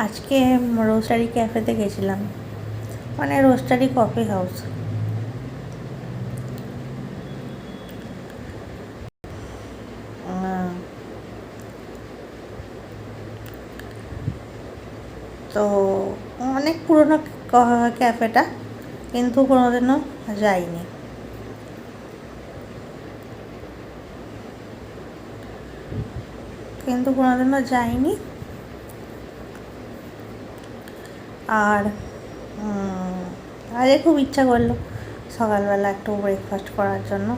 আজকে রোস্টারি ক্যাফেতে গেছিলাম, মানে রোস্টারি কফি হাউস। তো অনেক পুরনো ক্যাফেটা, কিন্তু কোনোদিনও যাইনি। আর আজকে খুব ইচ্ছা করলো সকালবেলা একটু ব্রেকফাস্ট করার জন্য।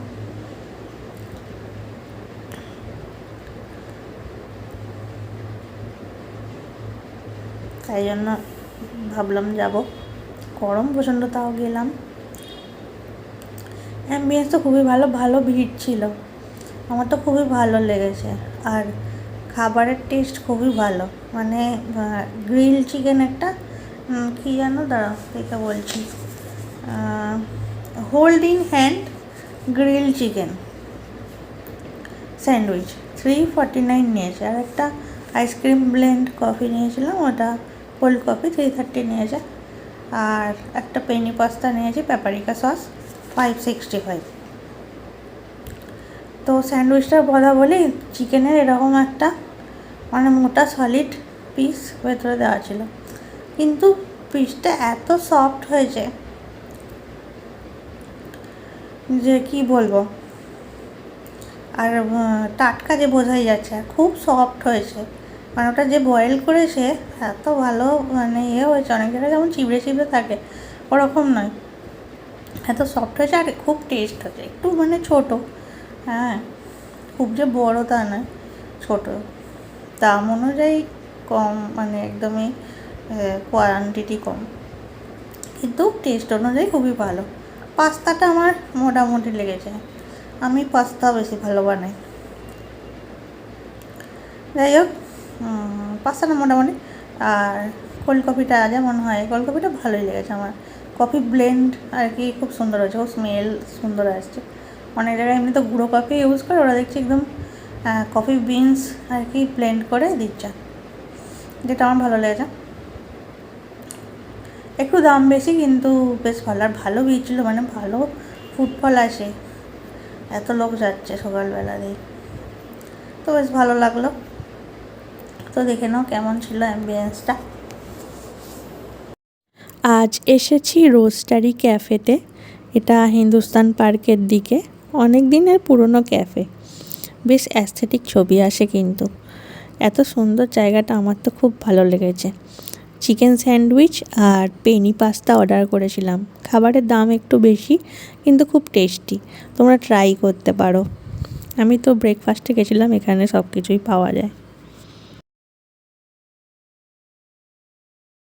তাই জন্য ভাবলাম যাব। গরম প্রচণ্ড, তাও গেলাম। অ্যাম্বিয়েন্স তো খুবই ভালো, ভালো ভিড় ছিল, আমার তো খুবই ভালো লেগেছে। আর খাবারের টেস্ট খুবই ভালো, মানে গ্রিল চিকেন একটা, কী জানো, দাঁড়াও এটা বলছি, hold in hand grill chicken sandwich 349 নিয়েছে। আর একটা আইসক্রিম ব্লেন্ড কফি নিয়েছিলাম, ওটা কোল্ড কফি 330 নিয়েছে। আর একটা পেনি পাস্তা নিয়েছি, প্যাপারিকা সস 565। তো স্যান্ডউইচটার বলা বলি চিকেনের এরকম একটা মানে মোটা সলিড পিস ভেতরে দেওয়া ছিল, কিন্তু পিসটা এত সফট হয়েছে যে কি বলবো। আর টাটকা যে বোঝাই যাচ্ছে, আর খুব সফট হয়েছে, মানে ওটা যে বয়েল করেছে এত ভালো, মানে হয়েছে। অনেক জায়গায় যেমন চিবড়ে চিবড়ে থাকে, ওরকম নয়, এত সফট হয়েছে। আর খুব টেস্ট হয়েছে, একটু মানে ছোটো, হ্যাঁ খুব যে বড় তা নয়, ছোটো। দাম অনুযায়ী কম, মানে একদমই কোয়ান্টিটি কম, কিন্তু টেস্ট অনুযায়ী খুবই ভালো। পাস্তাটা আমার মোটামুটি লেগেছে, আমি পাস্তা বেশি ভালো বানাই। যাই হোক, পাস্তাটা মোটামুটি। আর কোল্ড কফিটা যেমন হয়, কোল্ড কফিটা ভালোই লেগেছে আমার। কফি ব্লেন্ড আর কি খুব সুন্দর হয়েছে, ও স্মেল সুন্দর আসছে। অনেক জায়গায় এমনি তো গুঁড়ো কফি ইউজ করে, ওরা দেখছি একদম কফি বিনস আর কি ব্লেন্ড করে দিচ্ছে, যেটা আমার ভালো লেগেছে। একটু দাম বেশি, কিন্তু বেশ ভালো। আর ভালো ভিড় ছিল, মানে ভালো ফুটফল আসে, এত লোক যাচ্ছে সকালবেলা দিয়ে, তো বেশ ভালো লাগলো। তো দেখে নাও কেমন ছিল অ্যাম্বিয়েন্সটা। আজ এসেছি রোস্টারি ক্যাফেতে, এটা হিন্দুস্তান পার্কের দিকে, অনেক দিনের পুরনো ক্যাফে, বেশ অ্যাস্থেটিক ছবি আসে, কিন্তু এত সুন্দর জায়গাটা আমার তো খুব ভালো লেগেছে। চিকেন স্যান্ডউইচ আর পেনি পাস্তা অর্ডার করেছিলাম, খাবারের দাম একটু বেশি, কিন্তু খুব টেস্টি, তোমরা ট্রাই করতে পারো। আমি তো ব্রেকফাস্টে গেছিলাম, এখানে সব কিছুই পাওয়া যায়।